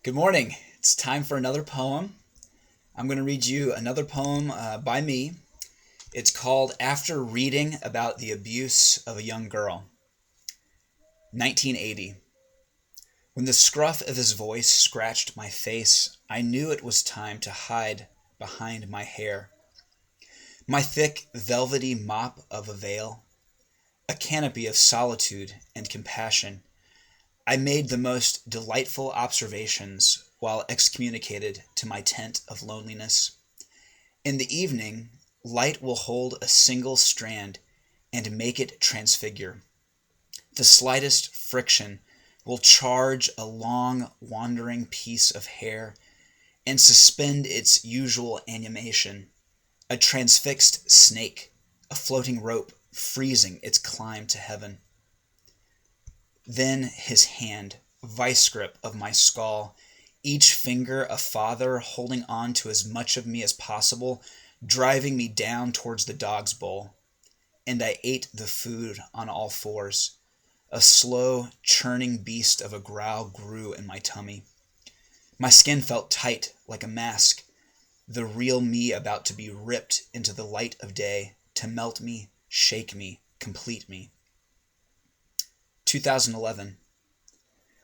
Good morning. It's time for another poem. I'm going to read you another poem by me. It's called After Reading About the Abuse of a Young Girl. 1980. When the scruff of his voice scratched my face, I knew it was time to hide behind my hair. My thick, velvety mop of a veil, a canopy of solitude and compassion. I made the most delightful observations while excommunicated to my tent of loneliness. In the evening, light will hold a single strand and make it transfigure. The slightest friction will charge a long, wandering piece of hair and suspend its usual animation. A transfixed snake, a floating rope freezing its climb to heaven. Then his hand, vice grip of my skull, each finger a father holding on to as much of me as possible, driving me down towards the dog's bowl. And I ate the food on all fours. A slow, churning beast of a growl grew in my tummy. My skin felt tight like a mask, the real me about to be ripped into the light of day, to melt me, shake me, complete me. 2011.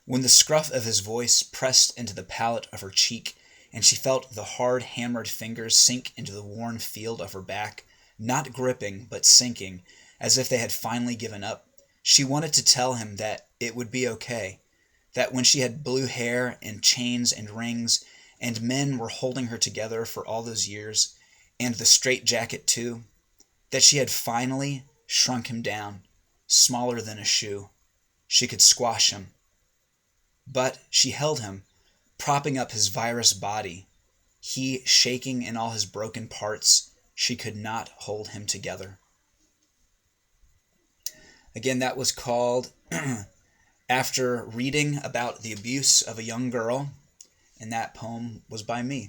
When the scruff of his voice pressed into the palate of her cheek, and she felt the hard hammered fingers sink into the worn field of her back, not gripping but sinking, as if they had finally given up, she wanted to tell him that it would be okay, that when she had blue hair and chains and rings, and men were holding her together for all those years, and the straitjacket too, that she had finally shrunk him down, smaller than a shoe. She could squash him. But she held him, propping up his virus body. He shaking in all his broken parts. She could not hold him together. Again, that was called After Reading About the Abuse of a Young Girl, and that poem was by me.